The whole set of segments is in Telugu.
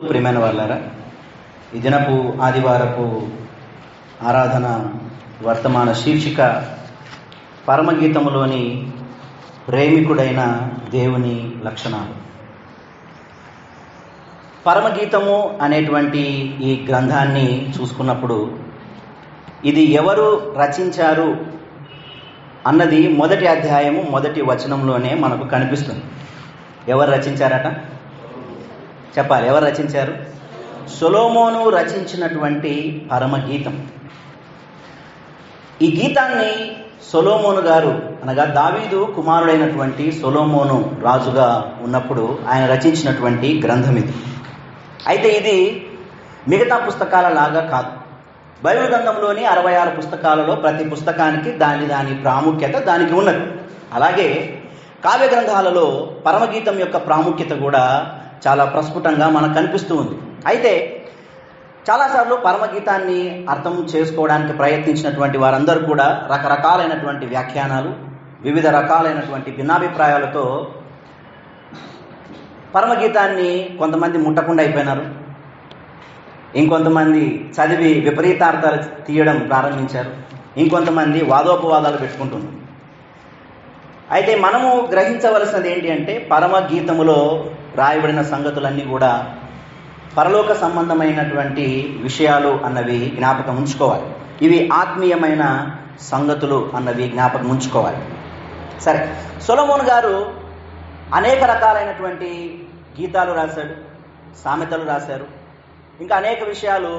ప్రియమైన వాళ్ళారా, ఈ దినపు ఆదివారపు ఆరాధన వర్తమాన శీర్షిక పరమగీతములోని ప్రేమికుడైన దేవుని లక్షణాలు. పరమగీతము అనేటువంటి ఈ గ్రంథాన్ని చూసుకున్నప్పుడు ఇది ఎవరు రచించారు అన్నది మొదటి అధ్యాయము మొదటి వచనంలోనే మనకు కనిపిస్తుంది. ఎవరు రచించారట? చెప్పాలి. ఎవరు రచించారు? సొలొమోను రచించినటువంటి పరమగీతం. ఈ గీతాన్ని సొలొమోను గారు అనగా దావీదు కుమారుడైనటువంటి సొలొమోను రాజుగా ఉన్నప్పుడు ఆయన రచించినటువంటి గ్రంథం ఇది. అయితే ఇది మిగతా పుస్తకాల లాగా కాదు. బైబిల్ గ్రంథంలోని 66 పుస్తకాలలో ప్రతి పుస్తకానికి దాని ప్రాముఖ్యత దానికి ఉన్నది. అలాగే కావ్య గ్రంథాలలో పరమగీతం యొక్క ప్రాముఖ్యత కూడా చాలా ప్రస్ఫుటంగా మనకు కనిపిస్తూ ఉంది. అయితే చాలాసార్లు పరమగీతాన్ని అర్థం చేసుకోవడానికి ప్రయత్నించినటువంటి వారందరూ కూడా రకరకాలైనటువంటి వ్యాఖ్యానాలు, వివిధ రకాలైనటువంటి భిన్నాభిప్రాయాలతో పరమగీతాన్ని కొంతమంది ముట్టకుండా అయిపోయినారు. ఇంకొంతమంది చదివి విపరీతార్థాలు తీయడం ప్రారంభించారు. ఇంకొంతమంది వాదోపవాదాలు పెట్టుకుంటున్నారు. అయితే మనము గ్రహించవలసినది ఏంటి అంటే, పరమగీతములో రాయబడిన సంగతులన్నీ కూడా పరలోక సంబంధమైనటువంటి విషయాలు అన్నవి జ్ఞాపకం ఉంచుకోవాలి. ఇవి ఆత్మీయమైన సంగతులు అన్నవి జ్ఞాపకం ఉంచుకోవాలి. సరే, సొలొమోను గారు అనేక రకాలైనటువంటి గీతాలు రాశాడు, సామెతలు రాశారు, ఇంకా అనేక విషయాలు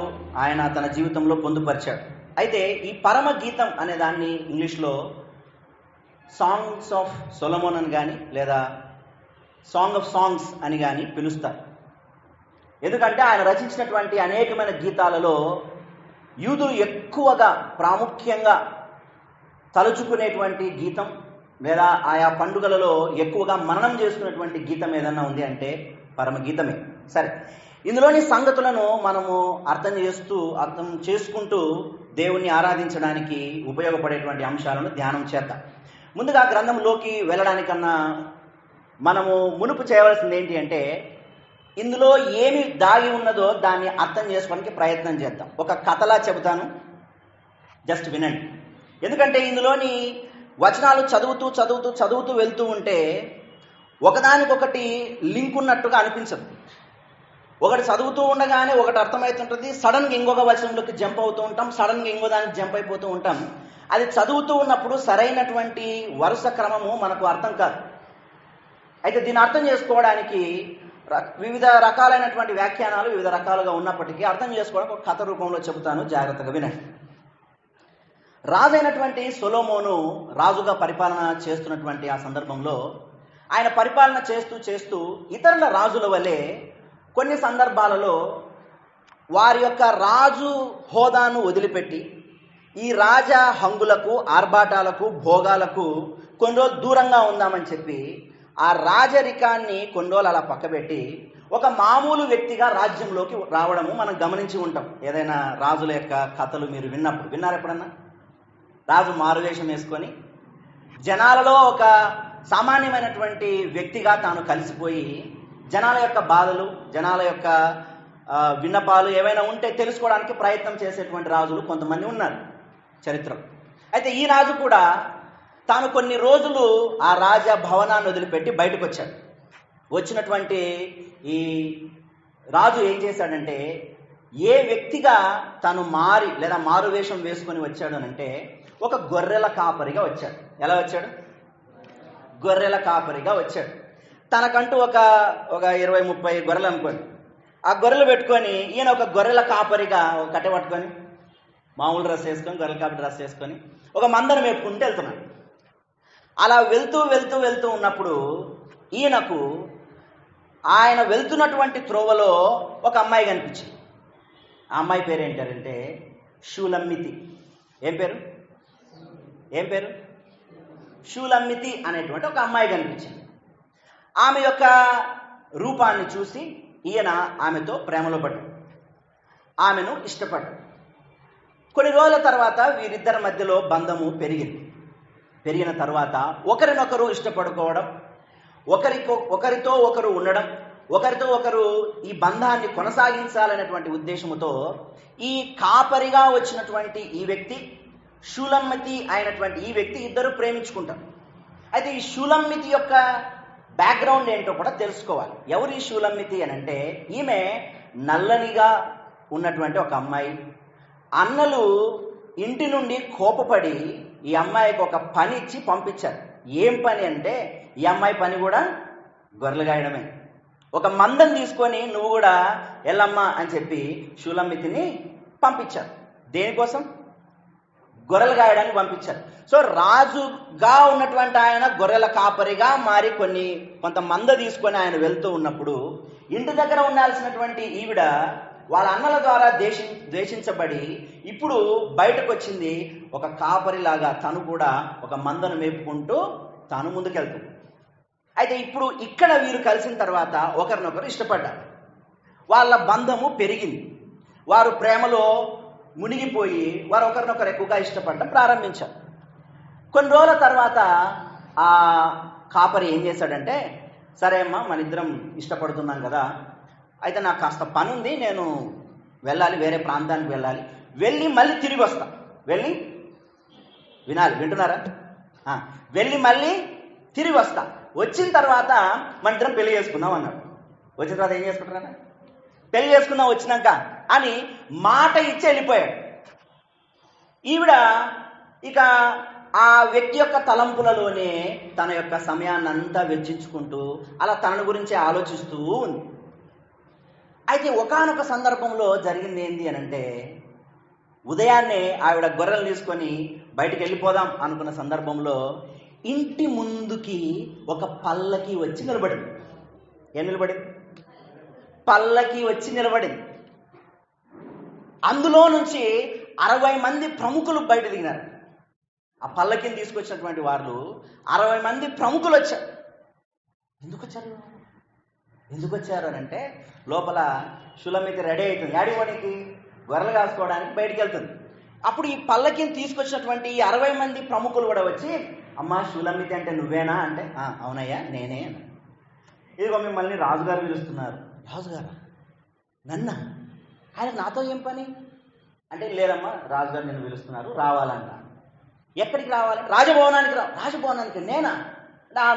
ఆయన తన జీవితంలో పొందుపరిచాడు. అయితే ఈ పరమగీతం అనే దాన్ని ఇంగ్లీష్లో సాంగ్స్ ఆఫ్ సొలొమోన్ అని కానీ లేదా సాంగ్ ఆఫ్ సాంగ్స్ అని కానీ పిలుస్తారు. ఎందుకంటే ఆయన రచించినటువంటి అనేకమైన గీతాలలో యూదులు ఎక్కువగా ప్రాముఖ్యంగా తలుచుకునేటువంటి గీతం లేదా ఆయా పండుగలలో ఎక్కువగా మననం చేసుకునేటువంటి గీతం ఏదన్నా ఉంది అంటే పరమగీతమే. సరే, ఇందులోని సంగతులను మనము అర్థం చేసుకుంటూ దేవుణ్ణి ఆరాధించడానికి ఉపయోగపడేటువంటి అంశాలను ధ్యానం చేద్దాం. ముందుగా గ్రంథంలోకి వెళ్ళడానికన్నా మనము మునుపు చేయవలసింది ఏంటి అంటే, ఇందులో ఏమి దాగి ఉన్నదో దాన్ని అర్థం చేసుకోవడానికి ప్రయత్నం చేద్దాం. ఒక కథలా చెబుతాను, జస్ట్ వినండి. ఎందుకంటే ఇందులోని వచనాలు చదువుతూ వెళ్తూ ఉంటే ఒకదానికొకటి లింక్ ఉన్నట్టుగా అనిపించదు. ఒకటి చదువుతూ ఉండగానే ఒకటి అర్థమవుతుంటుంది, సడన్గా ఇంకొక వచనంలోకి జంప్ అవుతూ ఉంటాం, సడన్గా ఇంకో దానికి జంప్ అయిపోతూ ఉంటాం. అది చదువుతూ ఉన్నప్పుడు సరైనటువంటి వరుస క్రమము మనకు అర్థం కాదు. అయితే దీన్ని అర్థం చేసుకోవడానికి వివిధ రకాలైనటువంటి వ్యాఖ్యానాలు వివిధ రకాలుగా ఉన్నప్పటికీ అర్థం చేసుకోవడానికి ఒక కథ రూపంలో చెబుతాను, జాగ్రత్తగా వినండి. రాజైనటువంటి సొలొమోను రాజుగా పరిపాలన చేస్తున్నటువంటి ఆ సందర్భంలో ఆయన పరిపాలన చేస్తూ ఇతరుల రాజుల వలె కొన్ని సందర్భాలలో వారి యొక్క రాజు హోదాను వదిలిపెట్టి ఈ రాజా హంగులకు, ఆర్భాటాలకు, భోగాలకు కొన్ని రోజులు దూరంగా ఉందామని చెప్పి ఆ రాజరికాన్ని కొన్ని రోజులు అలా పక్కబెట్టి ఒక మామూలు వ్యక్తిగా రాజ్యంలోకి రావడము మనం గమనించి ఉంటాం. ఏదైనా రాజుల యొక్క కథలు మీరు విన్నారు ఎప్పుడన్నా? రాజు మారువేషం వేసుకొని జనాలలో ఒక సామాన్యమైనటువంటి వ్యక్తిగా తాను కలిసిపోయి జనాల యొక్క బాధలు, జనాల యొక్క విన్నపాలు ఏవైనా ఉంటే తెలుసుకోవడానికి ప్రయత్నం చేసేటువంటి రాజులు కొంతమంది ఉన్నారు చరిత్రలో. అయితే ఈ రాజు కూడా తాను కొన్ని రోజులు ఆ రాజ భవనాన్ని వదిలిపెట్టి బయటకు వచ్చాడు. వచ్చినటువంటి ఈ రాజు ఏం చేశాడంటే, ఏ వ్యక్తిగా తాను మారువేషం వేసుకొని వచ్చాడు అనంటే ఒక గొర్రెల కాపరిగా వచ్చాడు. ఎలా వచ్చాడు? గొర్రెల కాపరిగా వచ్చాడు. తనకంటూ ఒక 20-30 గొర్రెలు అనుకోండి. ఆ గొర్రెలు పెట్టుకొని ఈయన ఒక గొర్రెల కాపరిగా ఒక కట్టె పట్టుకొని మామూలు డ్రెస్ వేసుకొని, గొర్రెల కాపరి డ్రెస్ వేసుకొని ఒక మందను మేపుకుంటూ వెళ్తున్నాడు. అలా వెళ్తూ ఉన్నప్పుడు ఈయనకు ఆయన వెళ్తున్నటువంటి త్రోవలో ఒక అమ్మాయి కనిపించింది. ఆ అమ్మాయి పేరు ఏంటారంటే షూలమ్మితి. ఏం పేరు? షూలమ్మితి అనేటువంటి ఒక అమ్మాయి కనిపించింది. ఆమె యొక్క రూపాన్ని చూసి ఈయన ఆమెతో ప్రేమలో పడ్డాడు, ఆమెను ఇష్టపడ్డాడు. కొన్ని రోజుల తర్వాత వీరిద్దరి మధ్యలో బంధము పెరిగిన తర్వాత ఒకరినొకరు ఇష్టపడుకోవడం, ఒకరితో ఒకరు ఉండడం, ఒకరితో ఒకరు ఈ బంధాన్ని కొనసాగించాలనేటువంటి ఉద్దేశంతో ఈ కాపరిగా వచ్చినటువంటి ఈ వ్యక్తి, షూలమ్మితి అయినటువంటి ఈ వ్యక్తి ఇద్దరు ప్రేమించుకుంటారు. అయితే ఈ షూలమ్మితి యొక్క బ్యాక్గ్రౌండ్ ఏంటో కూడా తెలుసుకోవాలి. ఎవరు ఈ షూలమ్మితి అని అంటే, ఈమె నల్లనిగా ఉన్నటువంటి ఒక అమ్మాయి. అన్నలు ఇంటి నుండి కోపపడి ఈ అమ్మాయికి ఒక పని ఇచ్చి పంపించారు. ఏం పని అంటే, ఈ అమ్మాయి పని కూడా గొర్రెలు గాయడమే. ఒక మందం తీసుకొని నువ్వు కూడా ఎల్లమ్మా అని చెప్పి షూలమ్మితిని పంపించారు. దేనికోసం? గొర్రెలు గాయడానికి పంపించారు. సో రాజుగా ఉన్నటువంటి ఆయన గొర్రెల కాపరిగా మారి కొంత మంద తీసుకొని ఆయన వెళ్తూ ఉన్నప్పుడు ఇంటి దగ్గర ఉండాల్సినటువంటి ఈవిడ వాళ్ళ అన్నల ద్వారా ద్వేషించబడి ఇప్పుడు బయటకు వచ్చింది ఒక కాపరిలాగా. తను కూడా ఒక మందను మేపుకుంటూ తాను ముందుకెళ్తుంది. అయితే ఇప్పుడు ఇక్కడ వీరు కలిసిన తర్వాత ఒకరినొకరు ఇష్టపడ్డారు. వాళ్ళ బంధము పెరిగింది. వారు ప్రేమలో మునిగిపోయి వారు ఒకరినొకరు ఎక్కువగా ఇష్టపడడం ప్రారంభించారు. కొన్ని రోజుల తర్వాత ఆ కాపరి ఏం చేశాడంటే, సరే అమ్మా మన ఇద్దరం ఇష్టపడుతున్నాం కదా, అయితే నాకు కాస్త పని ఉంది, నేను వెళ్ళాలి, వేరే ప్రాంతానికి వెళ్ళాలి, వెళ్ళి మళ్ళీ తిరిగి వస్తా. వెళ్ళి వింటున్నారా? వెళ్ళి మళ్ళీ తిరిగి వస్తా. వచ్చిన తర్వాత మన ఇద్దరం పెళ్లి చేసుకుందాం అన్నాడు. వచ్చిన తర్వాత ఏం చేసుకుంటారా? పెళ్లి చేసుకుందాం వచ్చినాక అని మాట ఇచ్చి వెళ్ళిపోయాడు. ఈవిడ ఇక ఆ వ్యక్తి యొక్క తలంపులలోనే తన యొక్క సమయాన్ని అంతా వెచ్చించుకుంటూ అలా తన గురించి ఆలోచిస్తూ ఉంది. అయితే ఒకానొక సందర్భంలో జరిగింది ఏంటి అని అంటే, ఉదయాన్నే ఆవిడ గొర్రెలు తీసుకొని బయటికి వెళ్ళిపోదాం అనుకున్న సందర్భంలో ఇంటి ముందుకి ఒక పల్లకి వచ్చి నిలబడింది. ఏం నిలబడింది? పల్లకి వచ్చి నిలబడింది. అందులో నుంచి 60 మంది ప్రముఖులు బయట దిగినారు. ఆ పల్లకిని తీసుకొచ్చినటువంటి వాళ్ళు 60 మంది ప్రముఖులు వచ్చారు. ఎందుకు వచ్చారు అని అంటే, లోపల షూలమ్మితి రెడీ అవుతుంది. యాడిపోనికి గొర్రెలు కాసుకోవడానికి బయటికి వెళ్తుంది. అప్పుడు ఈ పల్లకిని తీసుకొచ్చినటువంటి 60 మంది ప్రముఖులు కూడా వచ్చి, అమ్మా షూలమ్మితి అంటే నువ్వేనా అంటే, అవునయ్యా నేనే. ఇదిగో మిమ్మల్ని రాజుగారు పిలుస్తున్నారు. రాజుగారా? నన్న? ఆయన నాతో ఏం పని అంటే, లేదమ్మా రాజుగారు నిన్ను పిలుస్తున్నారు, రావాలంట. ఎక్కడికి రావాలి? రాజభవనానికి రాజభవనానికి? నేనా?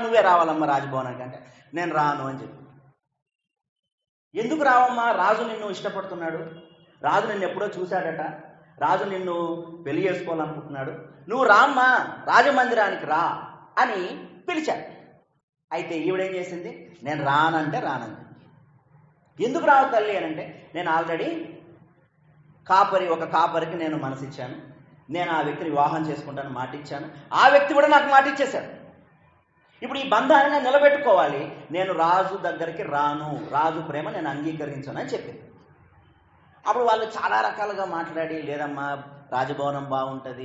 నువ్వే రావాలమ్మా రాజభవనానికి అంటే, నేను రాను అని చెప్పి. ఎందుకు రావమ్మా? రాజు నిన్ను ఇష్టపడుతున్నాడు, రాజు నిన్ను ఎప్పుడో చూశాడట, రాజు నిన్ను పెళ్లి చేసుకోవాలనుకుంటున్నాడు, నువ్వు రామ్మా రాజమందిరానికి రా అని పిలిచాడు. అయితే ఈవిడేం చేసింది? నేను రానంటే రానంది. ఎందుకు రావు తల్లి అని అంటే, నేను ఆల్రెడీ ఒక కాపరికి నేను మనసిచ్చాను, నేను ఆ వ్యక్తిని వివాహం చేసుకుంటాను మాట ఇచ్చాను, ఆ వ్యక్తి కూడా నాకు మాట ఇచ్చేశాడు. ఇప్పుడు ఈ బంధాన్ని నేను నిలబెట్టుకోవాలి, నేను రాజు దగ్గరికి రాను, రాజు ప్రేమ నేను అంగీకరించను అని చెప్పింది. అప్పుడు వాళ్ళు చాలా రకాలుగా మాట్లాడి, లేదమ్మా రాజభవనం బాగుంటుంది,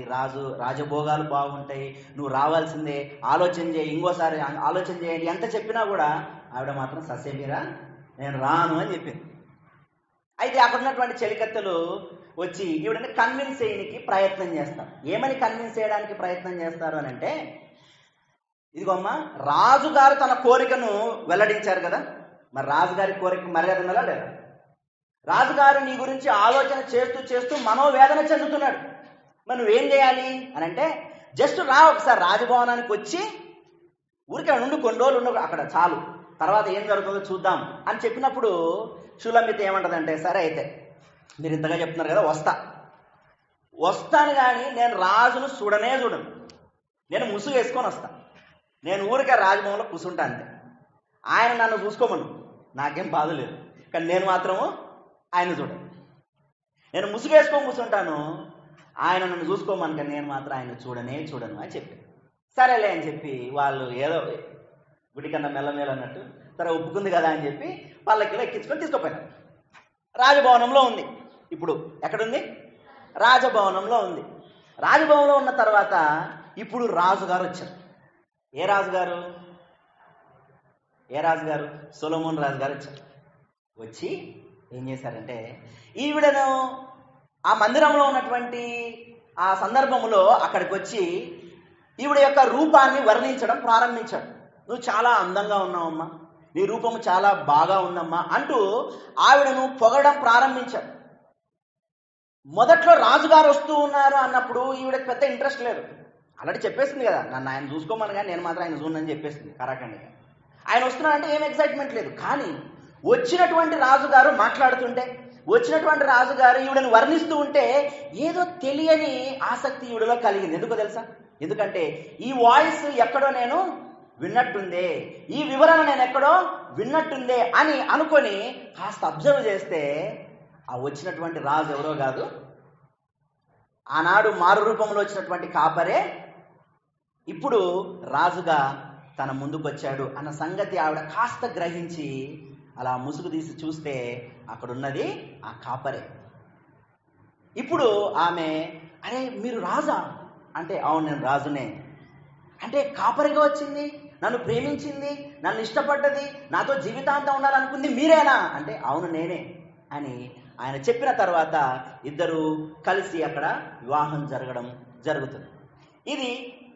రాజభోగాలు బాగుంటాయి, నువ్వు రావాల్సిందే, ఆలోచన చేయి, ఇంకోసారి ఆలోచన చేయండి, ఎంత చెప్పినా కూడా ఆవిడ మాత్రం ససేమిరా నేను రాను అని చెప్పింది. అయితే అక్కడ ఉన్నటువంటి చెలికత్తెలు వచ్చి ఈవిడని కన్విన్స్ చేయడానికి ప్రయత్నం చేస్తారు. ఏమని కన్విన్స్ చేయడానికి ప్రయత్నం చేస్తారు అని అంటే, ఇదిగోమ్మా రాజుగారు తన కోరికను వెల్లడించారు కదా, మరి రాజుగారి కోరిక మర్యాద ఉందా లేదా? రాజుగారు నీ గురించి ఆలోచన చేస్తూ చేస్తూ మనోవేదన చెందుతున్నాడు, మరి నువ్వేం చేయాలి అని అంటే, జస్ట్ రా ఒకసారి రాజభవనానికి వచ్చి ఊరికే నుండి కొన్ని రోజులు ఉండు అక్కడ, చాలు, తర్వాత ఏం జరుగుతుందో చూద్దాం అని చెప్పినప్పుడు షూలమ్మితి ఏమంటదంటే, సరే అయితే మీరు ఇంతగా చెప్తున్నారు కదా, వస్తాను కానీ నేను రాజును చూడను, నేను ముసుగు వేసుకొని వస్తాను, నేను ఊరికే రాజభవనంలో కూర్చుంటా అంతే, ఆయన నన్ను చూసుకోమను, నాకేం బాధ లేదు, కానీ నేను మాత్రము ఆయన చూడను, నేను ముసుగు వేసుకొని కూర్చుంటాను, ఆయన నన్ను చూసుకోమను, కానీ నేను మాత్రం ఆయన చూడను అని చెప్పి, సరేలే అని చెప్పి వాళ్ళు ఏదో గుడికన్నా మెల్లమేల అన్నట్టు సరే ఒప్పుకుంది కదా అని చెప్పి పల్లకిలో ఎక్కించుకొని తీసుకుపోయినారు. రాజభవనంలో ఉంది. ఇప్పుడు ఎక్కడుంది? రాజభవనంలో ఉంది. రాజభవనంలో ఉన్న తర్వాత ఇప్పుడు రాజుగారు వచ్చారు. ఏ రాజుగారు? సొలొమోన్ రాజుగారు వచ్చారు. వచ్చి ఏం చేశారంటే, ఈవిడను ఆ మందిరంలో ఉన్నటువంటి ఆ సందర్భంలో అక్కడికి వచ్చి ఈవిడ యొక్క రూపాన్ని వర్ణించడం ప్రారంభించాడు. నువ్వు చాలా అందంగా ఉన్నావమ్మా, నీ రూపము చాలా బాగా ఉందమ్మా అంటూ ఆవిడను పొగడం ప్రారంభించాడు. మొదట్లో రాజుగారు వస్తూ ఉన్నారు అన్నప్పుడు ఈవిడకి పెద్ద ఇంట్రెస్ట్ లేదు. ఆల్రెడీ చెప్పేసింది కదా, నన్ను ఆయన చూసుకోమని, కానీ నేను మాత్రం ఆయన చూడనని చెప్పేసింది కరాఖండిగా. ఆయన వస్తున్నాడంటే ఏం ఎక్సైట్మెంట్ లేదు. కానీ వచ్చినటువంటి రాజుగారు మాట్లాడుతుంటే, వచ్చినటువంటి రాజుగారు ఈవిడని వర్ణిస్తూ ఉంటే ఏదో తెలియని ఆసక్తి ఈవిడలో కలిగింది. ఎందుకో తెలుసా? ఎందుకంటే ఈ వాయిస్ ఎక్కడో నేను విన్నట్టుందే, ఈ వివరణ నేను ఎక్కడో విన్నట్టుందే అని అనుకొని కాస్త అబ్జర్వ్ చేస్తే ఆ వచ్చినటువంటి రాజు ఎవరో కాదు, ఆనాడు మారు రూపంలో వచ్చినటువంటి కాపరే ఇప్పుడు రాజుగా తన ముందుకు వచ్చాడు అన్న సంగతి ఆవిడ కాస్త గ్రహించి అలా ముసుగు తీసి చూస్తే అక్కడున్నది ఆ కాపరే. ఇప్పుడు ఆమె, అరే మీరు రాజా అంటే, అవును నేను రాజునే. అంటే కాపరిగా వచ్చింది, నన్ను ప్రేమించింది, నన్ను ఇష్టపడ్డది, నాతో జీవితాంతం ఉండాలనుకుంది మీరేనా అంటే, అవును నేనే అని ఆయన చెప్పిన తర్వాత ఇద్దరు కలిసి అక్కడ వివాహం జరుగుతుంది. ఇది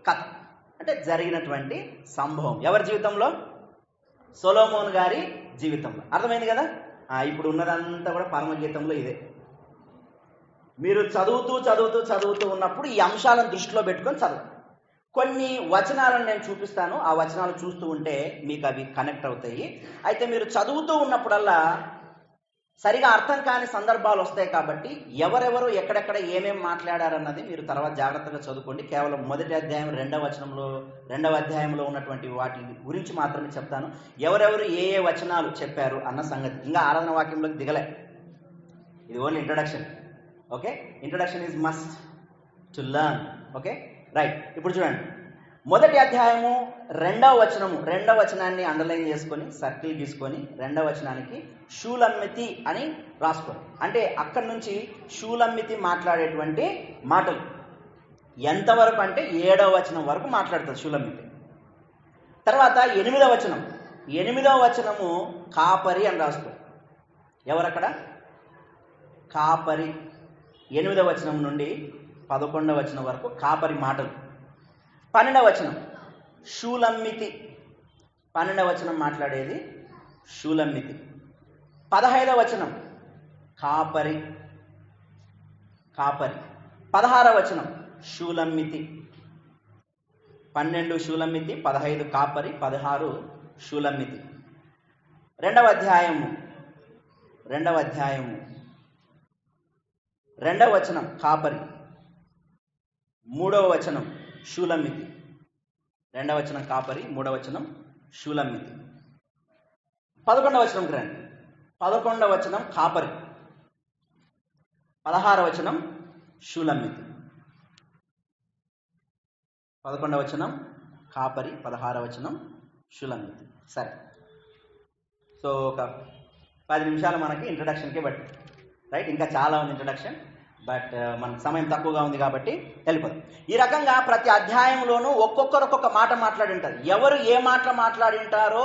కథ, అంటే జరిగినటువంటి సంభవం. ఎవరి జీవితంలో? సొలొమోను గారి జీవితంలో. అర్థమైంది కదా? ఇప్పుడు ఉన్నదంతా కూడా పరమగీతంలో ఇదే. మీరు చదువుతూ ఉన్నప్పుడు ఈ అంశాలను దృష్టిలో పెట్టుకొని చదవండి. కొన్ని వచనాలను నేను చూపిస్తాను, ఆ వచనాలు చూస్తూ ఉంటే మీకు అవి కనెక్ట్ అవుతాయి. అయితే మీరు చదువుతూ ఉన్నప్పుడల్లా సరిగా అర్థం కాని సందర్భాలు వస్తాయి కాబట్టి ఎవరెవరు ఎక్కడెక్కడ ఏమేమి మాట్లాడారన్నది మీరు తర్వాత జాగ్రత్తగా చదువుకోండి. కేవలం మొదటి అధ్యాయం రెండవ అధ్యాయంలో ఉన్నటువంటి వాటి గురించి మాత్రమే చెప్తాను. ఎవరెవరు ఏ ఏ వచనాలు చెప్పారు అన్న సంగతి ఇంకా ఆరాధన వాక్యంలోకి దిగలే. ఇది only introduction. Okay, introduction is must to learn. Okay right. ఇప్పుడు చూడండి, మొదటి అధ్యాయము రెండవ వచనాన్ని అండర్లైన్ చేసుకొని సర్కిల్ తీసుకొని రెండవ వచనానికి షూలమ్మితి అని రాసుకోండి. అంటే అక్కడి నుంచి షూలమ్మితి మాట్లాడేటువంటి మాటలు ఎంతవరకు అంటే 7వ వచనం వరకు మాట్లాడుతుంది షూలమ్మితి. తర్వాత 8వ వచనము కాపరి అని రాసుకోండి. ఎవరక్కడ? కాపరి. 8వ వచనం నుండి 11వ వచనం వరకు కాపరి మాటలు. 12వ వచనం షూలమ్మితి. 12వ వచనం మాట్లాడేది షూలమ్మితి. 15వ వచనం కాపరి. 16వ వచనం షూలమ్మితి. 12 షూలమ్మితి, 15 కాపరి, 16 షూలమ్మితి. రెండవ అధ్యాయము 2వ వచనం కాపరి, 3వ వచనం షూలమ్మితి. 2వ వచనం కాపరి, 3వ వచనం షూలమ్మితి. 11వ వచనం గ్రంథి. 11వ వచనం కాపరి, 16వ వచనం షూలమ్మితి. 11వ వచనం కాపరి, 16వ వచనం షూలమ్మితి. సరే, సో ఒక 10 నిమిషాలు మనకి ఇంట్రడక్షన్కే బట్టి, రైట్. ఇంకా చాలా ఉంది ఇంట్రడక్షన్, బట్ మనకు సమయం తక్కువగా ఉంది కాబట్టి వెళ్ళిపోతాం. ఈ రకంగా ప్రతి అధ్యాయంలోనూ ఒక్కొక్కరు ఒక్కొక్క మాట మాట్లాడి ఉంటారు. ఎవరు ఏ మాట మాట్లాడి ఉంటారో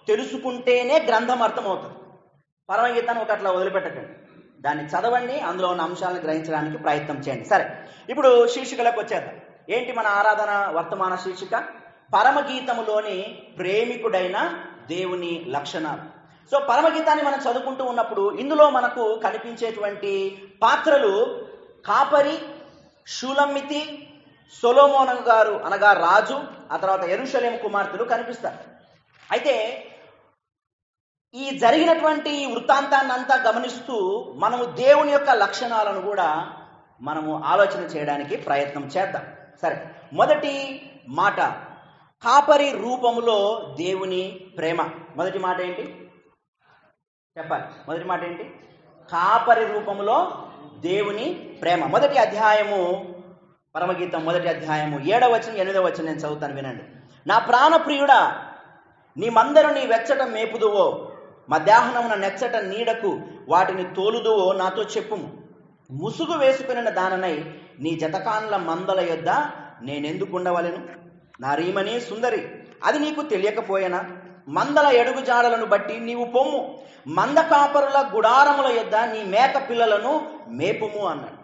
తెలుసుకుంటేనే గ్రంథం అర్థమవుతుంది. పరమగీతాన్ని ఒక అట్లా వదిలిపెట్టకండి, దాన్ని చదవండి, అందులో ఉన్న అంశాలను గ్రహించడానికి ప్రయత్నం చేయండి. సరే, ఇప్పుడు శీర్షికలకు వచ్చేద్దాం. ఏంటి మన ఆరాధన వర్తమాన శీర్షిక? పరమగీతములోని ప్రేమికుడైన దేవుని లక్షణాలు. సో పరమగీతాన్ని మనం చదువుకుంటూ ఉన్నప్పుడు ఇందులో మనకు కనిపించేటువంటి పాత్రలు కాపరి, షూలమ్మితి, సొలొమోను గారు అనగా రాజు, ఆ తర్వాత యెరూషలేము కుమార్తెలు కనిపిస్తారు. అయితే ఈ జరిగినటువంటి వృత్తాంతాన్ని అంతా గమనిస్తూ మనము దేవుని యొక్క లక్షణాలను కూడా మనము ఆలోచన చేయడానికి ప్రయత్నం చేద్దాం. సరే, మొదటి మాట కాపరి రూపములో దేవుని ప్రేమ. మొదటి మాట ఏంటి చెప్పాలి? మొదటి మాట ఏంటి? కాపరి రూపములో దేవుని ప్రేమ. మొదటి అధ్యాయము పరమగీతం, మొదటి అధ్యాయము 7వ వచనం 8వ వచనం నేను చదువుతాను, వినండి. నా ప్రాణప్రియుడా, నీ మందరు నీ వెచ్చట మేపుదువో, మధ్యాహ్నమున నెచ్చట నీడకు వాటిని తోలుదువో నాతో చెప్పుము. ముసుగు వేసుకుని దాననై నీ జతకాన్ల మందల యొద్ద నేనెందుకుండవలెను? నా రీమని సుందరి, అది నీకు తెలియకపోయేనా? మందల ఎడుగు జాడలను బట్టి నీవు పొమ్ము, మంద కాపరుల గుడారముల యొద్ద నీ మేక పిల్లలను మేపుము అన్నాడు.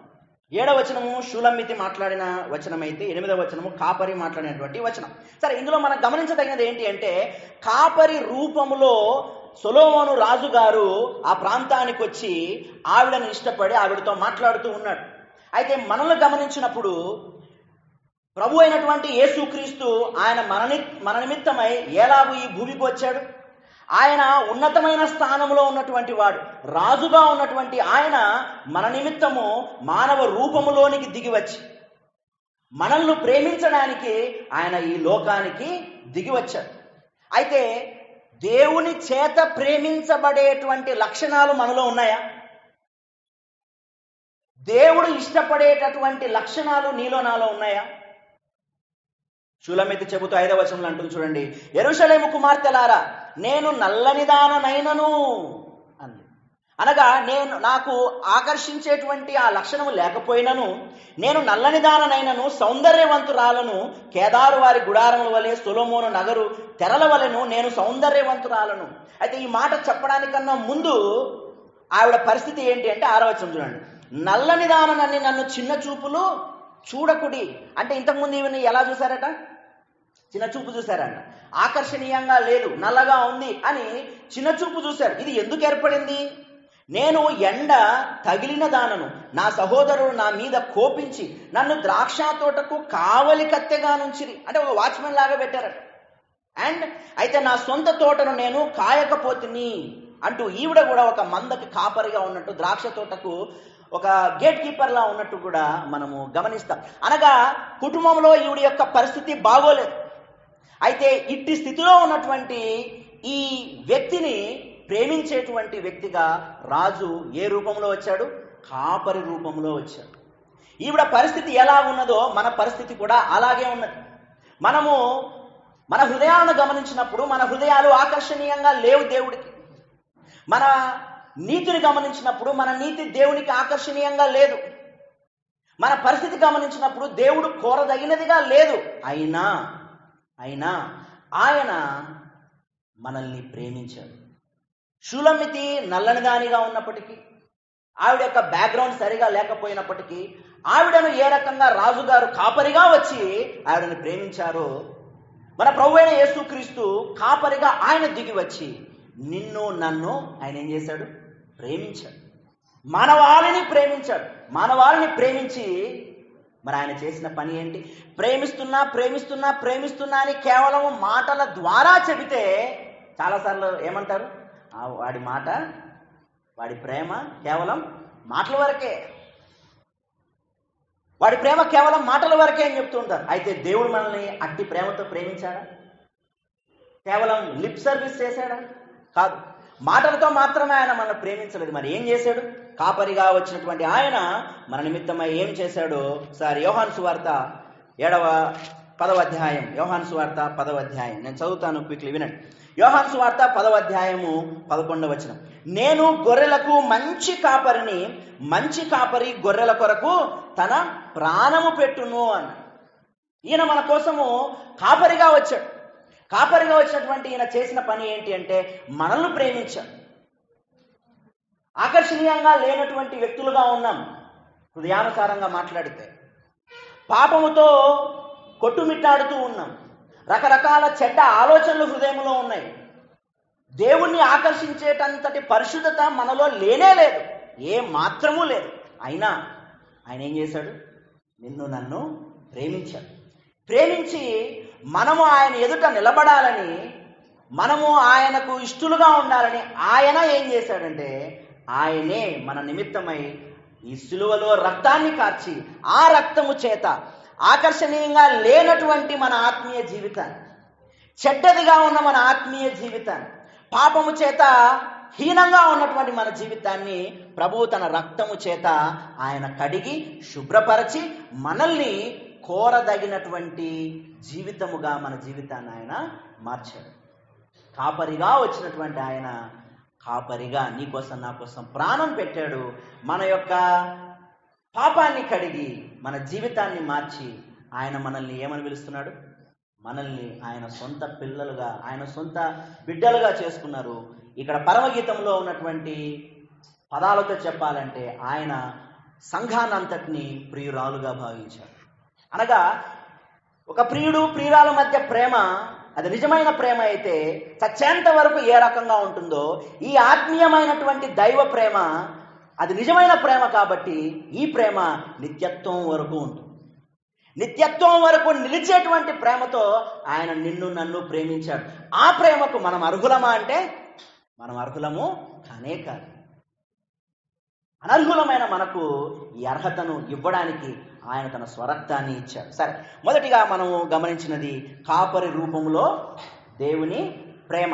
7వ వచనము షూలమ్మితి మాట్లాడిన వచనం అయితే, 8వ వచనము కాపరి మాట్లాడినటువంటి వచనం. సరే, ఇందులో మనం గమనించదగినది ఏంటి అంటే, కాపరి రూపములో సొలొమోను రాజు గారు ఆ ప్రాంతానికి వచ్చి ఆవిడను ఇష్టపడి ఆవిడతో మాట్లాడుతూ ఉన్నాడు. అయితే మనల్ని గమనించినప్పుడు ప్రభు అయినటువంటి యేసుక్రీస్తు ఆయన మన నిమిత్తమై ఎలాగూ ఈ భూమికి వచ్చాడు. ఆయన ఉన్నతమైన స్థానంలో ఉన్నటువంటి వాడు, రాజుగా ఉన్నటువంటి ఆయన మన నిమిత్తము మానవ రూపములోనికి దిగివచ్చి మనల్ని ప్రేమించడానికి ఆయన ఈ లోకానికి దిగివచ్చాడు. అయితే దేవుని చేత ప్రేమించబడేటువంటి లక్షణాలు మనలో ఉన్నాయా? దేవుడు ఇష్టపడేటటువంటి లక్షణాలు నీలో నాలో ఉన్నాయా? షూలమ్మితి చెబుతూ 5వ వచనంలో అంటుంది చూడండి, యెరూషలేము కుమార్తెలారా, నేను నల్లనిదాననైనను అంది. అనగా నాకు ఆకర్షించేటువంటి ఆ లక్షణము లేకపోయినను, నేను నల్లనిదాననైనను సౌందర్యవంతురాలను, కేదారు వారి గుడారముల వలె సొలొమోను నగరు తెరల వలెను నేను సౌందర్యవంతురాలను. అయితే ఈ మాట చెప్పడానికన్నా ముందు ఆవిడ పరిస్థితి ఏంటి అంటే 6వ వచనం చూడండి, నల్లనిదానని నన్ను చిన్న చూపులు చూడకుడి. అంటే ఇంతకుముందు ఈవిని ఎలా చూశారట? చిన్న చూపు చూశారంట. ఆకర్షణీయంగా లేదు, నల్లగా ఉంది అని చిన్న చూపు చూశారు. ఇది ఎందుకు ఏర్పడింది? నేను ఎండ తగిలిన దానను, నా సహోదరుడు నా మీద కోపించి నన్ను ద్రాక్ష తోటకు కావలి కత్తెగా నుంచిరి. అంటే ఒక వాచ్మెన్ లాగా పెట్టారట. అండ్ అయితే నా సొంత తోటను నేను కాయకపోతిని అంటూ ఈవిడ కూడా ఒక మందకి కాపరిగా ఉన్నట్టు, ద్రాక్ష తోటకు ఒక గేట్ కీపర్ లా ఉన్నట్టు కూడా మనము గమనిస్తాం. అనగా కుటుంబంలో ఈవిడ యొక్క పరిస్థితి బాగోలేదు. అయితే ఇట్టి స్థితిలో ఉన్నటువంటి ఈ వ్యక్తిని ప్రేమించేటువంటి వ్యక్తిగా రాజు ఏ రూపంలో వచ్చాడు? కాపరి రూపంలో వచ్చాడు. ఈవిడ పరిస్థితి ఎలా ఉన్నదో మన పరిస్థితి కూడా అలాగే ఉన్నది. మనము మన హృదయాలను గమనించినప్పుడు మన హృదయాలు ఆకర్షణీయంగా లేవు దేవుడికి. మన నీతిని గమనించినప్పుడు మన నీతి దేవునికి ఆకర్షణీయంగా లేదు. మన పరిస్థితి గమనించినప్పుడు దేవుడు కోరదగినదిగా లేదు. అయినా ఆయన మనల్ని ప్రేమించాడు. షూలమ్మితి నల్లనిదానిగా ఉన్నప్పటికీ, ఆవిడ యొక్క బ్యాక్గ్రౌండ్ సరిగా లేకపోయినప్పటికీ, ఆవిడను ఏ రకంగా రాజుగారు కాపరిగా వచ్చి ఆవిడని ప్రేమించారో, మన ప్రభువైన యేసుక్రీస్తు కాపరిగా ఆయన దిగి వచ్చి నిన్ను నన్ను ఆయన ఏం చేశాడు? ప్రేమించాడు. మానవాళిని ప్రేమించి మరి ఆయన చేసిన పని ఏంటి? ప్రేమిస్తున్నా అని కేవలం మాటల ద్వారా చెబితే చాలాసార్లు ఏమంటారు? వాడి ప్రేమ కేవలం మాటల వరకే, వాడి ప్రేమ కేవలం మాటల వరకే అని చెప్తూ ఉంటారు. అయితే దేవుడు మనల్ని అట్టి ప్రేమతో ప్రేమించాడా? కేవలం లిప్ సర్వీస్ చేశాడా? కాదు. మాటలతో మాత్రమే ఆయన మనల్ని ప్రేమించలేదు. మరి ఏం చేశాడు? కాపరిగా వచ్చినటువంటి ఆయన మన నిమిత్తమై ఏం చేశాడో ఒకసారి యోహాను సువార్త 10వ అధ్యాయం, యోహాను సువార్త 10వ అధ్యాయం నేను చదువుతాను, క్విక్లీ వినండి. యోహాను సువార్త 10వ అధ్యాయము 11వ వచనం, నేను గొర్రెలకు మంచి కాపరిని, మంచి కాపరి గొర్రెల కొరకు తన ప్రాణము పెట్టును అన్న. ఈయన మన కోసము కాపరిగా వచ్చాడు. కాపరిగా వచ్చినటువంటి ఈయన చేసిన పని ఏంటి అంటే మనల్ని ప్రేమించాడు. ఆకర్షణీయంగా లేనటువంటి వ్యక్తులుగా ఉన్నాం. హృదయానుసారంగా మాట్లాడితే పాపముతో కొట్టుమిట్టాడుతూ ఉన్నాం. రకరకాల చెడ్డ ఆలోచనలు హృదయంలో ఉన్నాయి. దేవుణ్ణి ఆకర్షించేటంతటి పరిశుద్ధత మనలో లేనే లేదు, ఏ మాత్రమూ లేదు. అయినా ఆయన ఏం చేశాడు? నిన్ను నన్ను ప్రేమించాడు. ప్రేమించి మనము ఆయన ఎదుట నిలబడాలని, మనము ఆయనకు ఇష్టలుగా ఉండాలని ఆయన ఏం చేశాడంటే ఆయనే మన నిమిత్తమై ఈ సిలువలో రక్తాన్ని కార్చి ఆ రక్తము చేత ఆకర్షణీయంగా లేనటువంటి మన ఆత్మీయ జీవితాన్ని, చెడ్డదిగా ఉన్న మన ఆత్మీయ జీవితాన్ని, పాపము చేత హీనంగా ఉన్నటువంటి మన జీవితాన్ని ప్రభువు తన రక్తము చేత ఆయన కడిగి శుభ్రపరచి మనల్ని కోరదగినటువంటి జీవితముగా మన జీవితాన్ని ఆయన మార్చాడు. కాపరిగా వచ్చినటువంటి ఆయన కాపరిగా నీకోసం నా కోసం ప్రాణం పెట్టాడు. మన యొక్క పాపాన్ని కడిగి మన జీవితాన్ని మార్చి ఆయన మనల్ని ఏమని పిలుస్తున్నాడు? మనల్ని ఆయన సొంత పిల్లలుగా, ఆయన సొంత బిడ్డలుగా చేసుకున్నారు. ఇక్కడ పరమగీతంలో ఉన్నటువంటి పదాలతో చెప్పాలంటే ఆయన సంఘానంతటిని ప్రియురాలుగా భావించాడు. అనగా ఒక ప్రియుడు ప్రియురాల మధ్య ప్రేమ, అది నిజమైన ప్రేమ అయితే చచ్చేంత వరకు ఏ రకంగా ఉంటుందో, ఈ ఆత్మీయమైనటువంటి దైవ ప్రేమ అది నిజమైన ప్రేమ కాబట్టి ఈ ప్రేమ నిత్యత్వం వరకు ఉంటుంది. నిత్యత్వం వరకు నిలిచేటువంటి ప్రేమతో ఆయన నిన్ను నన్ను ప్రేమించాడు. ఆ ప్రేమకు మనం అర్హులమా అంటే మనం అర్హులము కానే కాదు. అనర్హులమైన మనకు ఈ అర్హతను ఇవ్వడానికి ఆయన తన స్వరక్తాన్ని ఇచ్చాడు. సరే, మొదటిగా మనము గమనించినది కాపరి రూపంలో దేవుని ప్రేమ.